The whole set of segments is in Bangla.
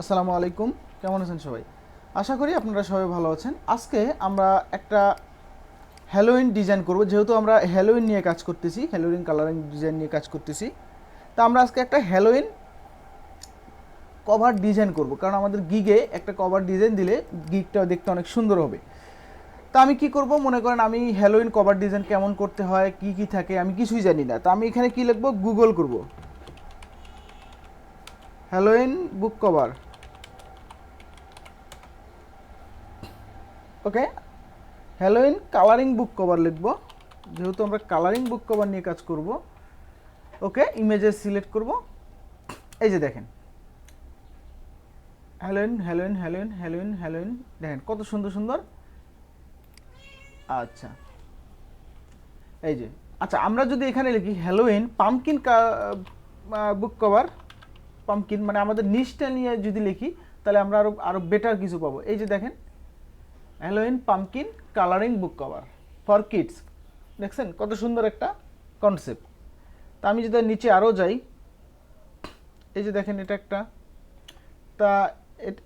আসসালামু আলাইকুম। কেমন আছেন সবাই? আশা করি আপনারা সবাই ভালো আছেন। আজকে আমরা একটা হ্যালোইন ডিজাইন করব, যেহেতু আমরা হ্যালোইন নিয়ে কাজ করতেছি, হ্যালোইন কালারিং ডিজাইন নিয়ে কাজ করতেছি। তা আমরা আজকে একটা হ্যালোইন কভার ডিজাইন করব, কারণ আমাদের গিগে একটা কভার ডিজাইন দিলে গিগটা দেখতে অনেক সুন্দর হবে। তা আমি কি করব, মনে করেন আমি হ্যালোইন কভার ডিজাইন কেমন করতে হয়, কি কি থাকে, আমি কিছুই জানি না। তা আমি এখানে কি লিখব, গুগল করব হ্যালোইন বুক কভার। ওকে, হ্যালোইন কালারিং বুক কভার লিখব, যেহেতু আমরা কালারিং বুক কভার নিয়ে কাজ করব। ওকে, ইমেজেস সিলেক্ট করব। এই যে দেখেন Halloween Halloween Halloween Halloween Halloween, দেখেন কত সুন্দর সুন্দর। আচ্ছা, এই যে, আচ্ছা আমরা যদি এখানে লিখি হ্যালোইন পামকিন বুক কভার, পামকিন মানে আমাদের নিচটা নিয়ে যদি লিখি, তাহলে আমরা আরও আরও বেটার কিছু পাবো। এই যে দেখেন Halloween pumpkin colouring book cover for kids, দেখছেন কত সুন্দর একটা কনসেপ্ট। তা আমি যদি নিচে আরও যাই, এই যে দেখেন এটা একটা, তা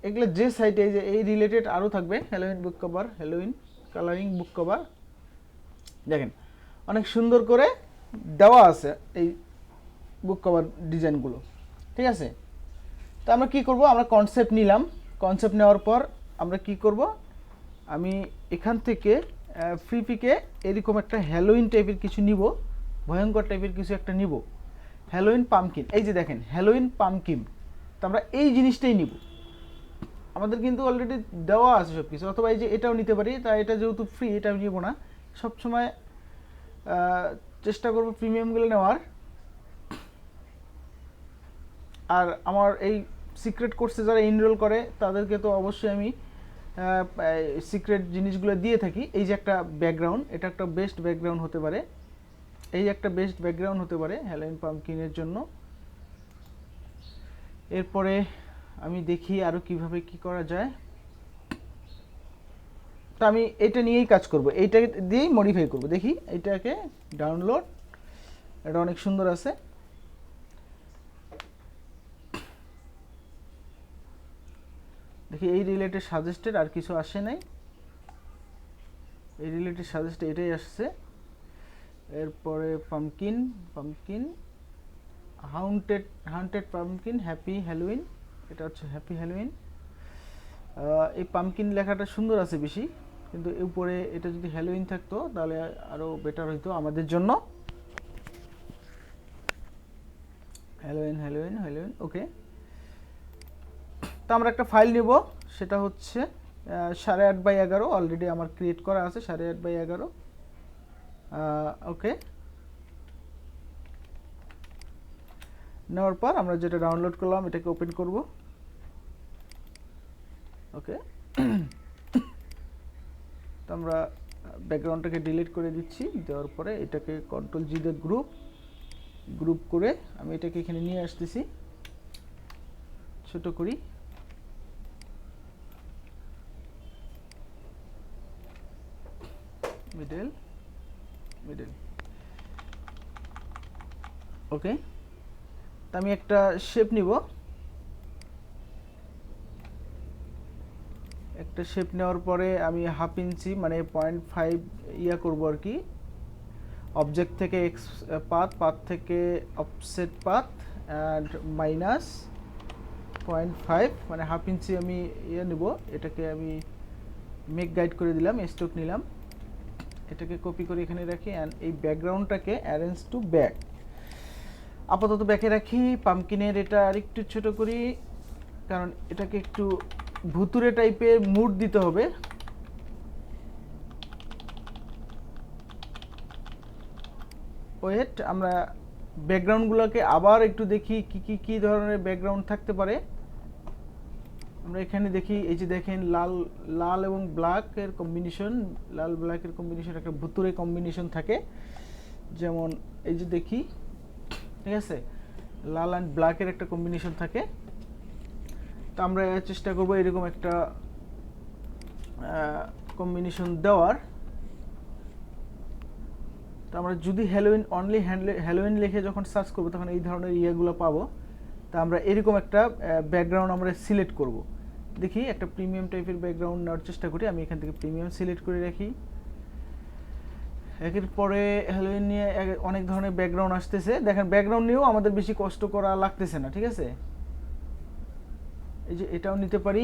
এগুলো যে সাইটে এই যে এই রিলেটেড আরও থাকবে, হ্যালোইন বুক cover, Halloween colouring book cover, দেখেন অনেক সুন্দর করে দেওয়া আছে এই বুক কভার ডিজাইনগুলো। ঠিক আছে, তো আমরা কি করব, আমরা কনসেপ্ট নিলাম। কনসেপ্ট নেওয়ার পর আমরা কি করব, আমি এখান থেকে ফ্রি পিকে এরকম একটা হ্যালোইন টাইপের কিছু নিব, ভয়ঙ্কর টাইপের কিছু একটা নিব, হ্যালোইন পামকিন। এই যে দেখেন হ্যালোইন পামকিন, তো আমরা এই জিনিসটাই নিব। আমাদের কিন্তু অলরেডি দেওয়া আছে সব কিছু, অথবা এই যে এটাও নিতে পারি। তাই এটা যেহেতু ফ্রি, এটা আমি নিব না। সবসময় চেষ্টা করব প্রিমিয়ামগুলো নেওয়ার। আর আমার এই সিক্রেট কোর্সে যারা এনরোল করে তাদেরকে তো অবশ্যই আমি সিক্রেট জিনিসগুলো দিয়ে থাকি। এই যে একটা ব্যাকগ্রাউন্ড, এটা একটা বেস্ট ব্যাকগ্রাউন্ড হতে পারে, এই একটা বেস্ট ব্যাকগ্রাউন্ড হতে পারে হ্যালোইন পামকিনের জন্য। এরপরে আমি দেখি আরও কিভাবে কি করা যায়। তো আমি এটা নিয়েই কাজ করব, এইটা দিয়েই মডিফাই করব। দেখি এইটাকে ডাউনলোড, এটা অনেক সুন্দর আছে। দেখি এই রিলেটেড সাজেস্টেড আর কিছু আসে নাই, এই রিলেটেড সাজেস্টেড এটাই আসছে। এরপরে pumpkin, pumpkin haunted, haunted pumpkin, happy Halloween, এটা হচ্ছে হ্যাপি হ্যালোইন। এই পামকিন লেখাটা সুন্দর আছে বেশি, কিন্তু উপরে এটা যদি হ্যালোইন থাকতো তাহলে আরও বেটার হইতো আমাদের জন্য। হ্যালোইন হ্যালোইন হ্যালোইন, ওকে। তো আমরা একটা ফাইল নেব, সেটা হচ্ছে 8.5x11, অলরেডি আমার ক্রিয়েট করা আছে 8.5x11। ওকে, নেওয়ার পর আমরা যেটা ডাউনলোড করলাম এটাকে ওপেন করব। ওকে, তো আমরা ব্যাকগ্রাউন্ডটাকে ডিলিট করে দিচ্ছি। দেওয়ার পরে এটাকে কন্ট্রোল জি দিয়ে গ্রুপ করে আমি এটাকে এখানে নিয়ে আসতেছি, ছোট করি। মিডল, মিডল, ওকে। তো আমি একটা শেপ নিব, একটা শেপ নেওয়ার পরে আমি 1/2 ইঞ্চি মানে 0.5 ইয়া করব আর কি, অবজেক্ট থেকে এক্স পাথ, পাথ থেকে অফসেট পাথ অ্যান্ড মাইনাস 0.5 মানে 1/2 ইঞ্চি আমি ইয়ে নেব। এটাকে আমি মেক গাইড করে দিলাম, স্টক নিলাম, এটাকে কপি করে এখানে রাখি অ্যান্ড এই ব্যাকগ্রাউন্ডটাকে অ্যারেঞ্জ টু ব্যাক, আপাতত ব্যাকে রাখি। পামকিনের এটা আরেকটু ছোট করি, কারণ এটাকে একটু ভুতুরে টাইপের মুড দিতে হবে। ওয়েট, আমরা ব্যাকগ্রাউন্ডগুলোকে আবার একটু দেখি কি কি কি ধরনের ব্যাকগ্রাউন্ড থাকতে পারে। আমরা এখানে দেখি, এই যে দেখেন লাল, লাল এবং ব্ল্যাকের কম্বিনেশন, লাল ব্ল্যাকের কম্বিনেশন একটা ভুতুরে কম্বিনেশন থাকে। যেমন এই যে দেখি, ঠিক আছে, লাল অ্যান্ড ব্ল্যাকের একটা কম্বিনেশন থাকে। তো আমরা চেষ্টা করব এরকম একটা কম্বিনেশন দেওয়ার। তো আমরা যদি হ্যালোইন অনলি হ্যালোইন লিখে যখন সার্চ করবো তখন এই ধরনের ইয়েগুলো পাবো। তো তা আমরা এরকম একটা ব্যাকগ্রাউন্ড আমরা সিলেক্ট করব। দেখি একটা প্রিমিয়াম টাইপের ব্যাকগ্রাউন্ড নেওয়ার চেষ্টা করি। আমি এখান থেকে প্রিমিয়াম সিলেক্ট করে রাখি। একের পরে হ্যালোইন নিয়ে অনেক ধরনের ব্যাকগ্রাউন্ড আসতেছে। দেখেন ব্যাকগ্রাউন্ড নিয়েও আমাদের বেশি কষ্ট করা লাগতেছে না, ঠিক আছে। এই যে এটাও নিতে পারি,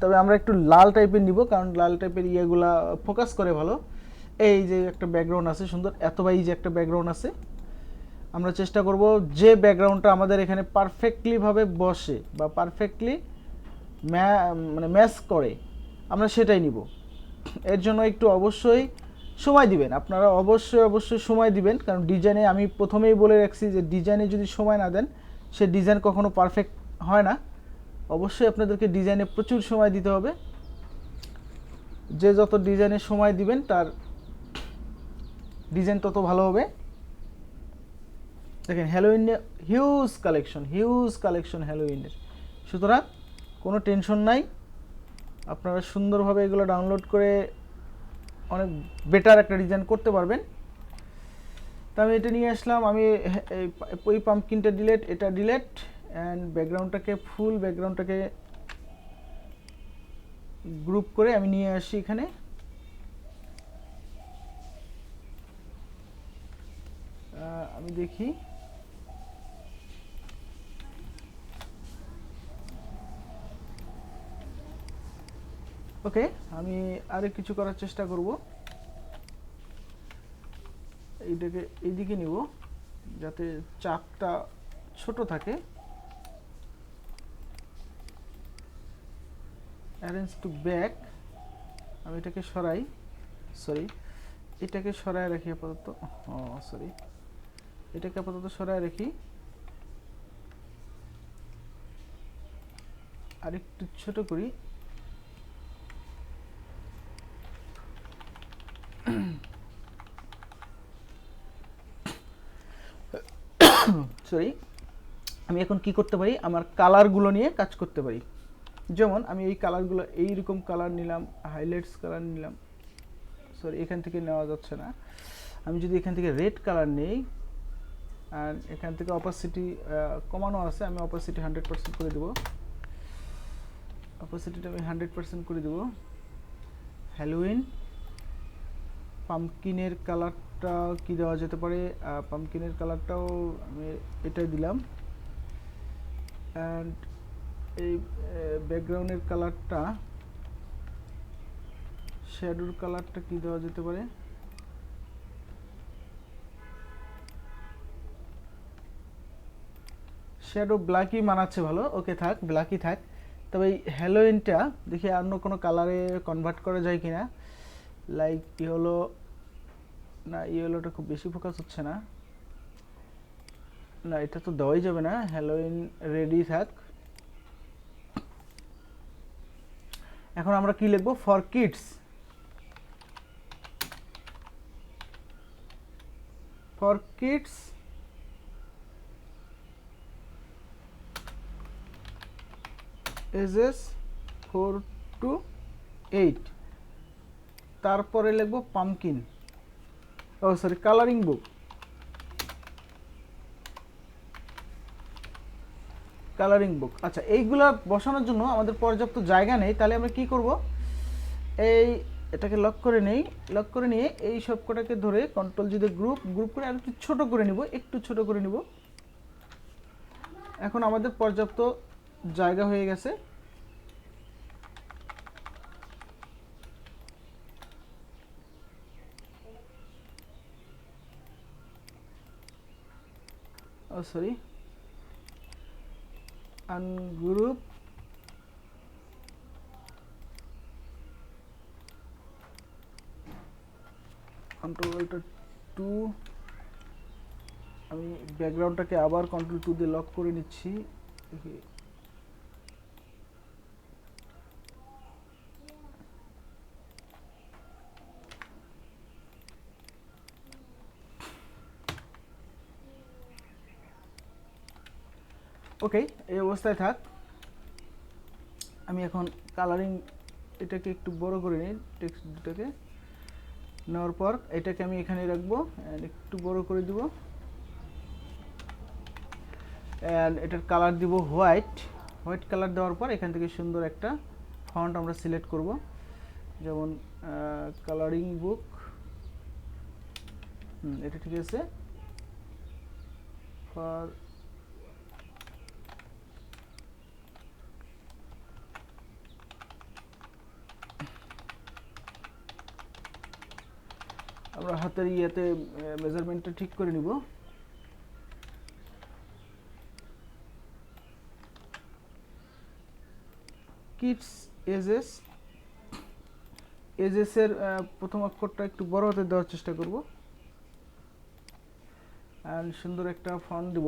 তবে আমরা একটু লাল টাইপের নিব, কারণ লাল টাইপের ইয়েগুলা ফোকাস করে ভালো। এই যে একটা ব্যাকগ্রাউন্ড আছে সুন্দর, এত বা এই যে একটা ব্যাকগ্রাউন্ড আছে, আমরা চেষ্টা করব যে ব্যাকগ্রাউন্ডটা আমাদের এখানে পারফেক্টলি ভাবে বসে বা পারফেক্টলি মানে ম্যাচ করে, আমরা সেটাই নিব। এর জন্য একটু অবশ্যই সময় দিবেন, আপনারা অবশ্যই সময় দিবেন, কারণ ডিজাইনে আমি প্রথমেই বলে রাখছি যে ডিজাইনে যদি সময় না দেন সে ডিজাইন কখনো পারফেক্ট হয় না। অবশ্যই আপনাদেরকে ডিজাইনে প্রচুর সময় দিতে হবে। যে যত ডিজাইনে সময় দিবেন তার ডিজাইন তত ভালো হবে। দেখেন হ্যালোইনে হিউজ কালেকশন হ্যালোইনের, সুতরাং কোনো টেনশন নাই, আপনারা সুন্দরভাবে এগুলো ডাউনলোড করে অনেক বেটার একটা ডিজাইন করতে পারবেন। তো আমি এটা নিয়ে আসলাম, আমি ওই পাম্পকিনটা ডিলেট, এটা ডিলেট, অ্যান্ড ব্যাকগ্রাউন্ডটাকে ফুল ব্যাকগ্রাউন্ডটাকে গ্রুপ করে আমি নিয়ে আসি এখানে। আমি দেখি ওকে, আমি আরো কিছু করার চেষ্টা করব। এইটাকে এইদিকে নিব যাতে চাপটা ছোট থাকে। অ্যারেঞ্জ টু ব্যাক, আমি এটাকে সরাই, সরি এটাকে সরায় রাখি আপাতত, সরি এটাকে আপাতত সরায় রাখি, আর একটু ছোট করি। সরি, আমি এখন কি করতে পারি, আমার কালারগুলো নিয়ে কাজ করতে পারি। যেমন আমি এই কালারগুলো, এইরকম কালার নিলাম, হাইলাইটস কালার নিলাম, সরি এখান থেকে নেওয়া যাচ্ছে না। আমি যদি এখান থেকে রেড কালার নেই, আর এখান থেকে অপাসিটি কমানো আছে, আমি অপাসিটি 100% করে দেবো, অপাসিটিটা আমি 100% করে দেবো। হ্যালোইন পাম্পকিনের কালারটা কি দেওয়া যেতে পারে, পাম্পকিনের কালারটাও আমি এটাই দিলাম। অ্যান্ড এই ব্যাকগ্রাউন্ডের কালারটা, শ্যাডোর কালারটা কি দেওয়া যেতে পারে, শ্যাডো ব্ল্যাকই মানাচ্ছে ভালো, ওকে থাক ব্ল্যাকই থাক। তবে এই হ্যালোইনটা দেখি অন্য কোনো কালারে কনভার্ট করা যায় কিনা, লাইক ইয়েলো, না ইয়েলোটা খুব বেশি ফোকাস হচ্ছে না, না এটা তো দেওয়াই যাবে না, হ্যালোইন রেডি থাক। এখন আমরা কি লিখবো, for kids, for kids ages 4 to 8, তারপরে লিখবো pumpkin, oh sorry colouring book, colouring book. আচ্ছা এইগুলা বসানোর জন্য আমাদের পর্যাপ্ত জায়গা নেই, তাহলে আমরা কি করব, এই এটাকে লক করে নেই, লক করে নিয়ে এই সবকটাকে ধরে কন্ট্রোল যদি গ্রুপ করে আর একটু ছোট করে নিব, একটু ছোট করে নিব। এখন আমাদের পর্যাপ্ত জায়গা হয়ে গেছে। ও সরি, আনগ্রুপ, Ctrl+2, আমি ব্যাকগ্রাউন্ডটাকে আবার Ctrl+2 দিয়ে লক করে নিচ্ছি। ওকে, এই অবস্থায় থাক। আমি এখন কালারিং এটাকে একটু বড় করে নিই, টেক্সট দুটাকে নেওয়ার পর এটাকে আমি এখানে রাখবো, একটু বড় করে দিব। অ্যান্ড এটার কালার দিব হোয়াইট। হোয়াইট কালার দেওয়ার পর এখান থেকে সুন্দর একটা ফন্ট আমরা সিলেক্ট করব, যেমন কালারিং বুক। এটা ঠিক আছে। ফর আমরা হাতের ইয়েতে মেজারমেন্টটা ঠিক করে নিব। কিডস এজেস, এজেসের প্রথম অক্ষরটা একটু বড় হাতে দেওয়ার চেষ্টা করব, আর সুন্দর একটা ফন্ট দিব,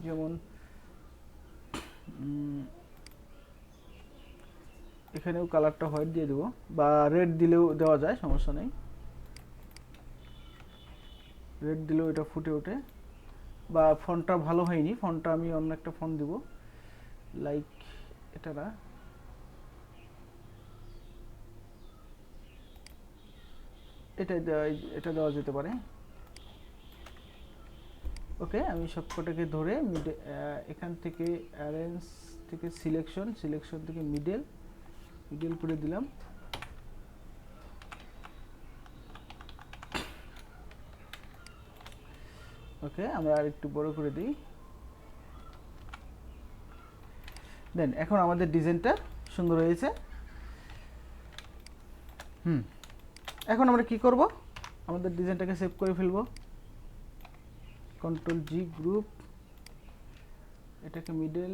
যেমন এখানেও কালারটা হোয়াইট দিয়ে দেব, বা রেড দিলেও দেওয়া যায়, সমস্যা নেই। রেড দিলেও এটা ফুটে ওঠে। বা ফন্টটা ভালো হয়নি, ফন্টটা আমি অন্য একটা ফন্ট দিব, লাইক এটা না, এটা দেওয়া যেতে পারে। ওকে, আমি সবকটাকে ধরে এখান থেকে অ্যারেঞ্জ থেকে সিলেকশন থেকে মিডল করে দিলাম। ওকে, আমরা আর একটু বড় করে দিই। দেন এখন আমাদের ডিজাইনটা সুন্দর হয়েছে। এখন আমরা কি করব, আমাদের ডিজাইনটাকে সেভ করে ফেলবো। কন্ট্রোল জি গ্রুপ, এটাকে মিডল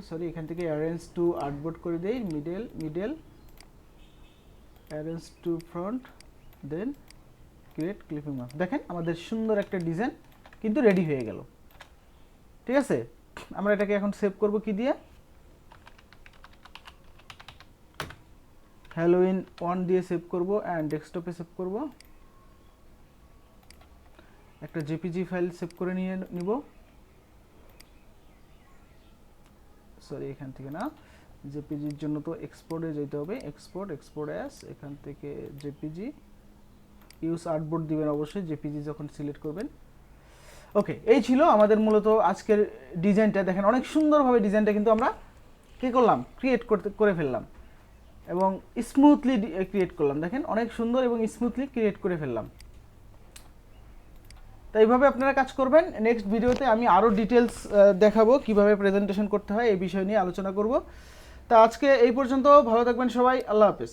সরি, এখান থেকে অ্যারেঞ্জ টু আর্টবোর্ড করে দেই, middle arrange to front, then create clipping mask. দেখেন আমাদের সুন্দর একটা ডিজাইন কিন্তু রেডি হয়ে গেল। ঠিক আছে, আমরা এটাকে এখন সেভ করব কি দিয়ে, হ্যালোইন 1 দিয়ে সেভ করব অ্যান্ড ডেস্কটপে সেভ করব। একটা জেপিজি ফাইল সেভ করে নিব। সরি, এখান থেকে না, জেপিজির জন্য তো এক্সপোর্টে যেতে হবে, এক্সপোর্ট অ্যাস, এখান থেকে জেপিজি, ইউজ আর্টবোর্ড দিবেন অবশ্যই জেপিজি যখন সিলেক্ট করবেন। ওকে, এই ছিল আমাদের মূলত আজকের ডিজাইনটা। দেখেন অনেক সুন্দরভাবে ডিজাইনটা কিন্তু আমরা কী করলাম, করে ফেললাম, এবং স্মুথলি ক্রিয়েট করলাম। দেখেন অনেক সুন্দর এবং স্মুথলি ক্রিয়েট করে ফেললাম। তো এইভাবে আপনারা কাজ করবেন। নেক্সট ভিডিওতে আমি আরও ডিটেলস দেখাবো কিভাবে প্রেজেন্টেশন করতে হয়, এই বিষয় নিয়ে আলোচনা করব। তা আজকে এই পর্যন্ত, ভালো থাকবেন সবাই, আল্লাহ হাফেজ।